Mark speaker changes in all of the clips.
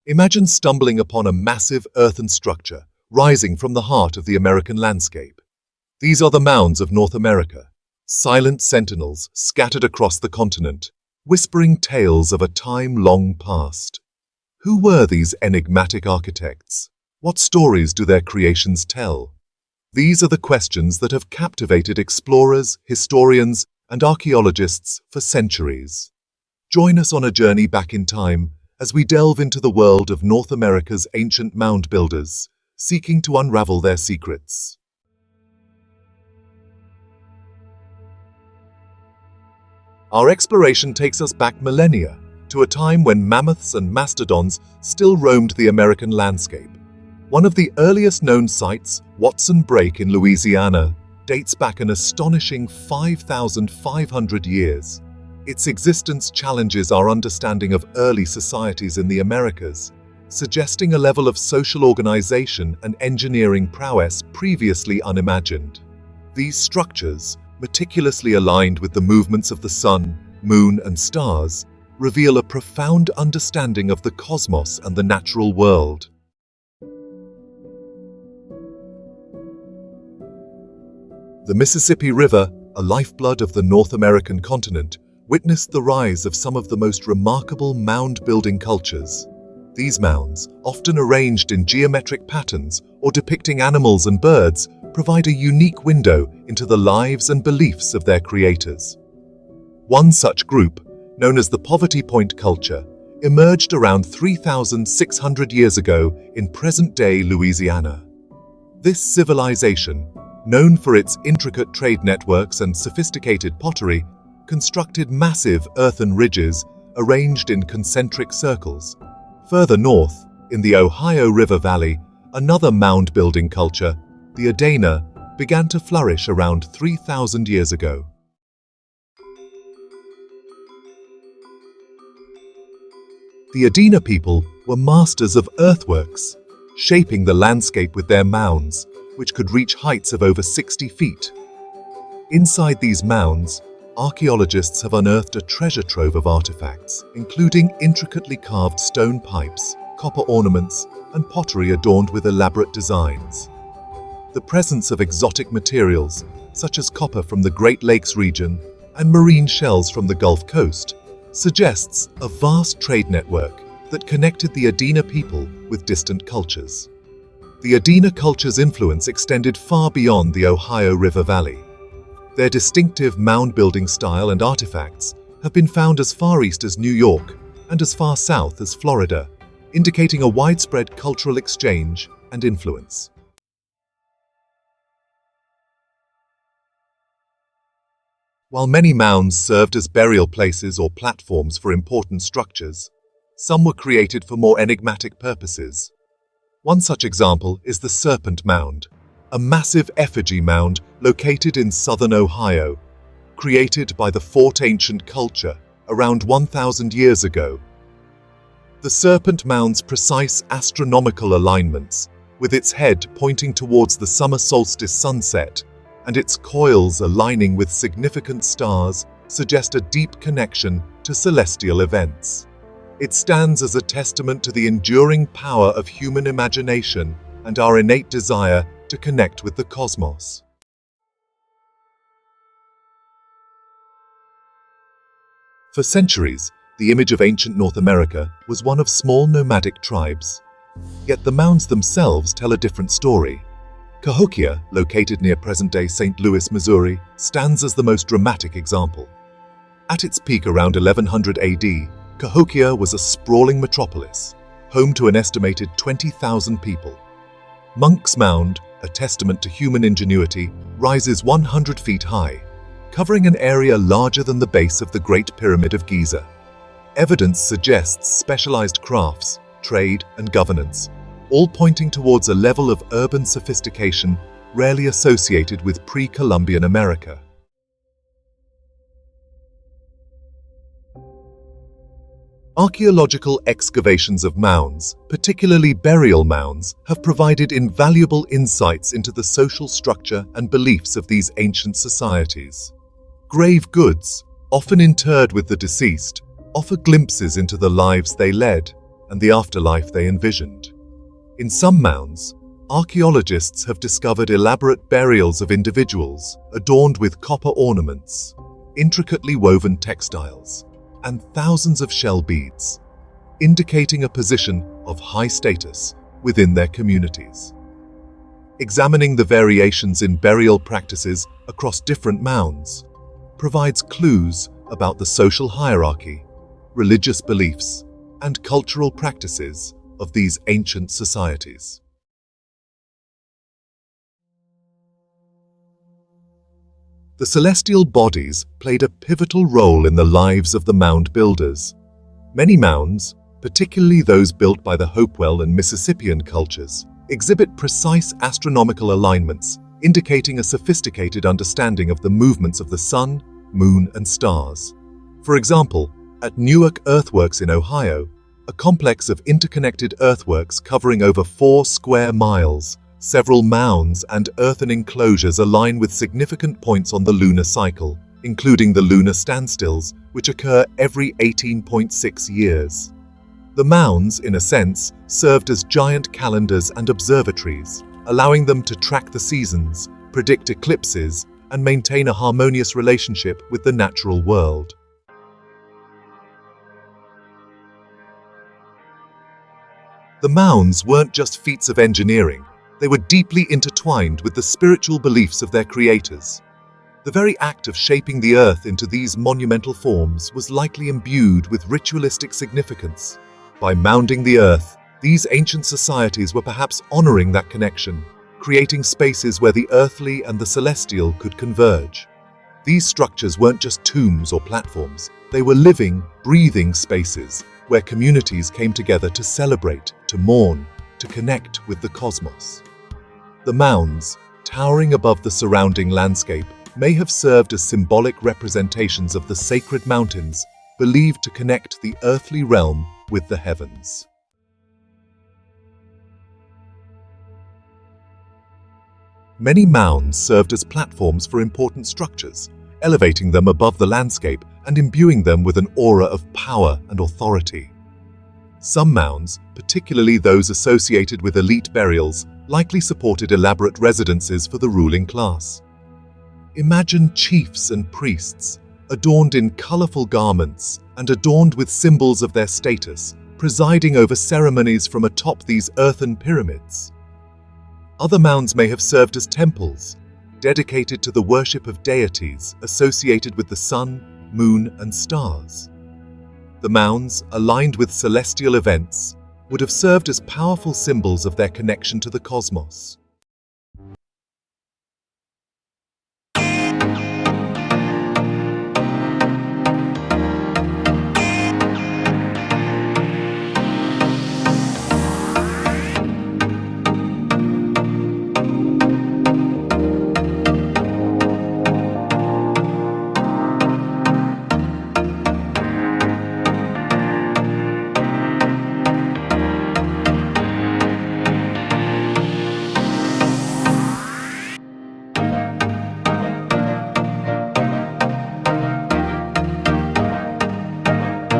Speaker 1: Imagine stumbling upon a massive earthen structure rising from the heart of the American landscape. These are the mounds of North America, silent sentinels scattered across the continent, whispering tales of a time long past. Who were these enigmatic architects? What stories do their creations tell? These are the questions that have captivated explorers, historians, and archaeologists for centuries. Join us on a journey back in time as we delve into the world of North America's ancient mound builders, seeking to unravel their secrets. Our exploration takes us back millennia, to a time when mammoths and mastodons still roamed the American landscape. One of the earliest known sites, Watson Break in Louisiana, dates back an astonishing 5,500 years. Its existence challenges our understanding of early societies in the Americas, suggesting a level of social organization and engineering prowess previously unimagined. These structures, meticulously aligned with the movements of the sun, moon, and stars, reveal a profound understanding of the cosmos and the natural world. The Mississippi River, a lifeblood of the North American continent, witnessed the rise of some of the most remarkable mound-building cultures. These mounds, often arranged in geometric patterns or depicting animals and birds, provide a unique window into the lives and beliefs of their creators. One such group, known as the Poverty Point culture, emerged around 3,600 years ago in present-day Louisiana. This civilization, known for its intricate trade networks and sophisticated pottery, constructed massive earthen ridges arranged in concentric circles. Further north, in the Ohio River Valley, another mound-building culture, the Adena, began to flourish around 3,000 years ago. The Adena people were masters of earthworks, shaping the landscape with their mounds, which could reach heights of over 60 feet. Inside these mounds, archaeologists have unearthed a treasure trove of artifacts, including intricately carved stone pipes, copper ornaments, and pottery adorned with elaborate designs. The presence of exotic materials, such as copper from the Great Lakes region and marine shells from the Gulf Coast, suggests a vast trade network that connected the Adena people with distant cultures. The Adena culture's influence extended far beyond the Ohio River Valley. Their distinctive mound-building style and artifacts have been found as far east as New York and as far south as Florida, indicating a widespread cultural exchange and influence. While many mounds served as burial places or platforms for important structures, some were created for more enigmatic purposes. One such example is the Serpent Mound, a massive effigy mound located in southern Ohio, created by the Fort Ancient culture around 1,000 years ago. The Serpent Mound's precise astronomical alignments, with its head pointing towards the summer solstice sunset and its coils aligning with significant stars, suggest a deep connection to celestial events. It stands as a testament to the enduring power of human imagination and our innate desire to connect with the cosmos. For centuries, the image of ancient North America was one of small nomadic tribes. Yet the mounds themselves tell a different story. Cahokia, located near present-day St. Louis, Missouri, stands as the most dramatic example. At its peak around 1100 AD, Cahokia was a sprawling metropolis, home to an estimated 20,000 people. Monk's Mound, a testament to human ingenuity, rises 100 feet high, covering an area larger than the base of the Great Pyramid of Giza. Evidence suggests specialized crafts, trade, and governance, all pointing towards a level of urban sophistication rarely associated with pre-Columbian America. Archaeological excavations of mounds, particularly burial mounds, have provided invaluable insights into the social structure and beliefs of these ancient societies. Grave goods, often interred with the deceased, offer glimpses into the lives they led, and the afterlife they envisioned. In some mounds, archaeologists have discovered elaborate burials of individuals adorned with copper ornaments, intricately woven textiles, and thousands of shell beads, indicating a position of high status within their communities. Examining the variations in burial practices across different mounds provides clues about the social hierarchy, religious beliefs, and cultural practices of these ancient societies. The celestial bodies played a pivotal role in the lives of the mound builders. Many mounds, particularly those built by the Hopewell and Mississippian cultures, exhibit precise astronomical alignments, indicating a sophisticated understanding of the movements of the sun, moon, and stars. For example, at Newark Earthworks in Ohio, a complex of interconnected earthworks covering over 4 square miles, several mounds and earthen enclosures align with significant points on the lunar cycle, including the lunar standstills, which occur every 18.6 years. The mounds, in a sense, served as giant calendars and observatories, allowing them to track the seasons, predict eclipses, and maintain a harmonious relationship with the natural world. The mounds weren't just feats of engineering, they were deeply intertwined with the spiritual beliefs of their creators. The very act of shaping the earth into these monumental forms was likely imbued with ritualistic significance. By mounding the earth, these ancient societies were perhaps honoring that connection, creating spaces where the earthly and the celestial could converge. These structures weren't just tombs or platforms, they were living, breathing spaces where communities came together to celebrate, to mourn, to connect with the cosmos. The mounds, towering above the surrounding landscape, may have served as symbolic representations of the sacred mountains, believed to connect the earthly realm with the heavens. Many mounds served as platforms for important structures, elevating them above the landscape and imbuing them with an aura of power and authority. Some mounds, particularly those associated with elite burials, likely supported elaborate residences for the ruling class. Imagine chiefs and priests, adorned in colorful garments and adorned with symbols of their status, presiding over ceremonies from atop these earthen pyramids. Other mounds may have served as temples, dedicated to the worship of deities associated with the sun, moon, and stars. The mounds, aligned with celestial events, would have served as powerful symbols of their connection to the cosmos.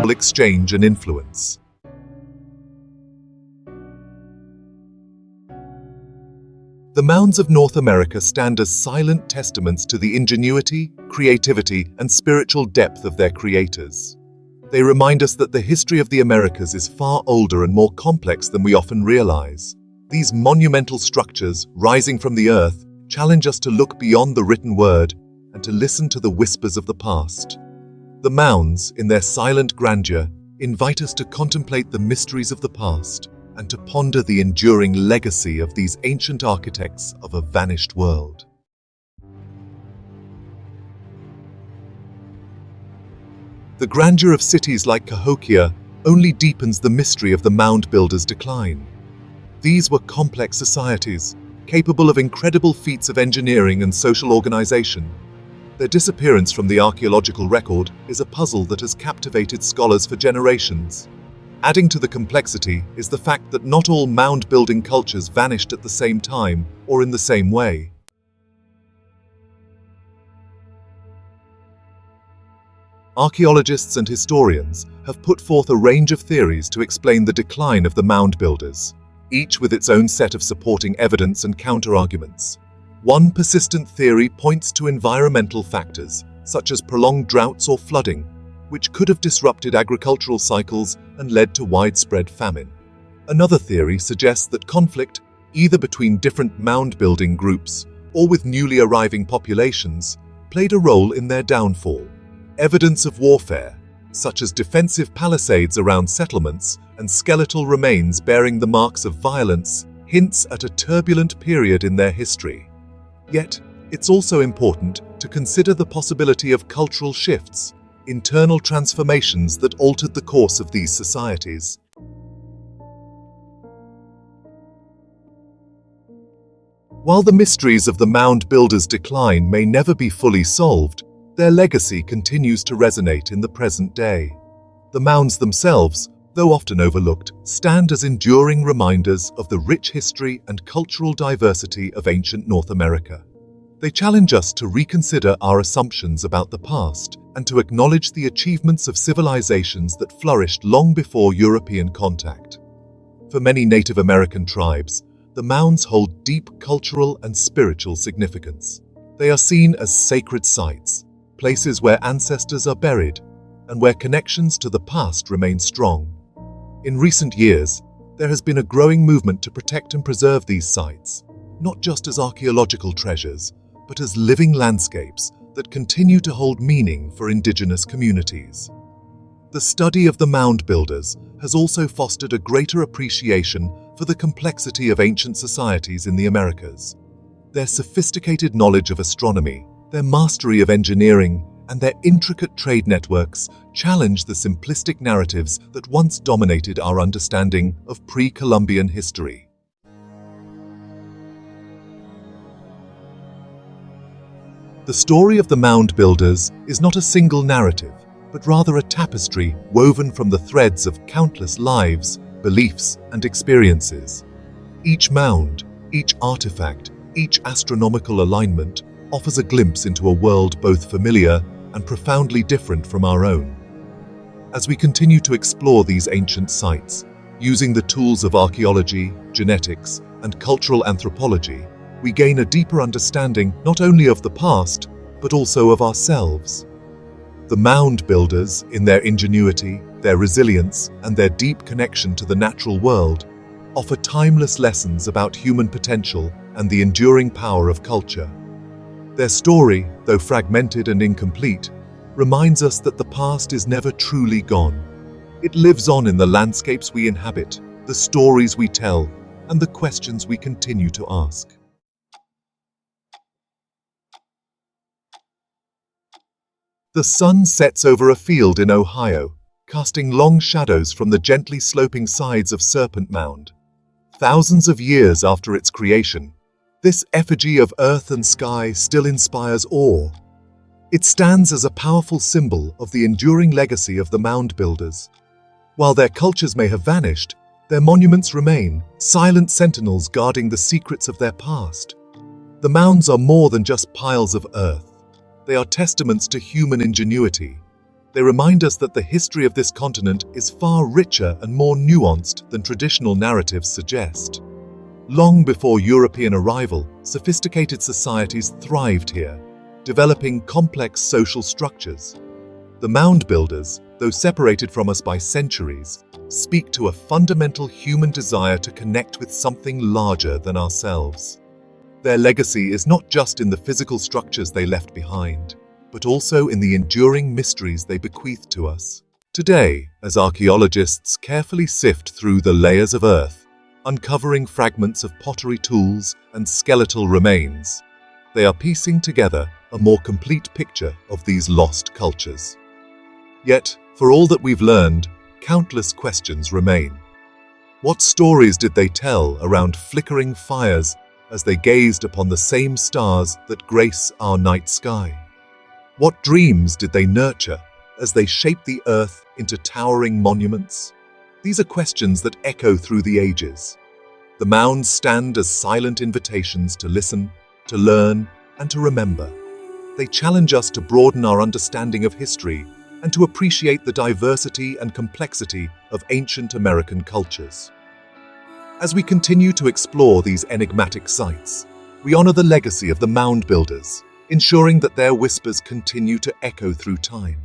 Speaker 1: Exchange and influence. The mounds of North America stand as silent testaments to the ingenuity, creativity, and spiritual depth of their creators. They remind us that the history of the Americas is far older and more complex than we often realize. These monumental structures, rising from the earth, challenge us to look beyond the written word and to listen to the whispers of the past. The mounds, in their silent grandeur, invite us to contemplate the mysteries of the past and to ponder the enduring legacy of these ancient architects of a vanished world. The grandeur of cities like Cahokia only deepens the mystery of the mound builders' decline. These were complex societies, capable of incredible feats of engineering and social organization. Their disappearance from the archaeological record is a puzzle that has captivated scholars for generations. Adding to the complexity is the fact that not all mound-building cultures vanished at the same time or in the same way. Archaeologists and historians have put forth a range of theories to explain the decline of the mound builders, each with its own set of supporting evidence and counter-arguments. One persistent theory points to environmental factors, such as prolonged droughts or flooding, which could have disrupted agricultural cycles and led to widespread famine. Another theory suggests that conflict, either between different mound-building groups or with newly arriving populations, played a role in their downfall. Evidence of warfare, such as defensive palisades around settlements and skeletal remains bearing the marks of violence, hints at a turbulent period in their history. Yet, it's also important to consider the possibility of cultural shifts, internal transformations that altered the course of these societies. While the mysteries of the mound builders' decline may never be fully solved, their legacy continues to resonate in the present day. The mounds themselves, though often overlooked, stand as enduring reminders of the rich history and cultural diversity of ancient North America. They challenge us to reconsider our assumptions about the past and to acknowledge the achievements of civilizations that flourished long before European contact. For many Native American tribes, the mounds hold deep cultural and spiritual significance. They are seen as sacred sites, places where ancestors are buried and where connections to the past remain strong. In recent years, there has been a growing movement to protect and preserve these sites, not just as archaeological treasures, but as living landscapes that continue to hold meaning for indigenous communities. The study of the mound builders has also fostered a greater appreciation for the complexity of ancient societies in the Americas. Their sophisticated knowledge of astronomy, their mastery of engineering, and their intricate trade networks challenge the simplistic narratives that once dominated our understanding of pre-Columbian history. The story of the mound builders is not a single narrative, but rather a tapestry woven from the threads of countless lives, beliefs, and experiences. Each mound, each artifact, each astronomical alignment offers a glimpse into a world both familiar and profoundly different from our own. As we continue to explore these ancient sites, using the tools of archaeology, genetics, and cultural anthropology, we gain a deeper understanding not only of the past, but also of ourselves. The mound builders, in their ingenuity, their resilience, and their deep connection to the natural world, offer timeless lessons about human potential and the enduring power of culture. Their story, though fragmented and incomplete, reminds us that the past is never truly gone. It lives on in the landscapes we inhabit, the stories we tell, and the questions we continue to ask. The sun sets over a field in Ohio, casting long shadows from the gently sloping sides of Serpent Mound. Thousands of years after its creation, this effigy of earth and sky still inspires awe. It stands as a powerful symbol of the enduring legacy of the mound builders. While their cultures may have vanished, their monuments remain, silent sentinels guarding the secrets of their past. The mounds are more than just piles of earth. They are testaments to human ingenuity. They remind us that the history of this continent is far richer and more nuanced than traditional narratives suggest. Long before European arrival, sophisticated societies thrived here, developing complex social structures. The mound builders, though separated from us by centuries, speak to a fundamental human desire to connect with something larger than ourselves. Their legacy is not just in the physical structures they left behind, but also in the enduring mysteries they bequeath to us. Today, as archaeologists carefully sift through the layers of earth, uncovering fragments of pottery tools and skeletal remains, they are piecing together a more complete picture of these lost cultures. Yet, for all that we've learned, countless questions remain. What stories did they tell around flickering fires as they gazed upon the same stars that grace our night sky? What dreams did they nurture as they shaped the earth into towering monuments? These are questions that echo through the ages. The mounds stand as silent invitations to listen, to learn, and to remember. They challenge us to broaden our understanding of history and to appreciate the diversity and complexity of ancient American cultures. As we continue to explore these enigmatic sites, we honor the legacy of the mound builders, ensuring that their whispers continue to echo through time.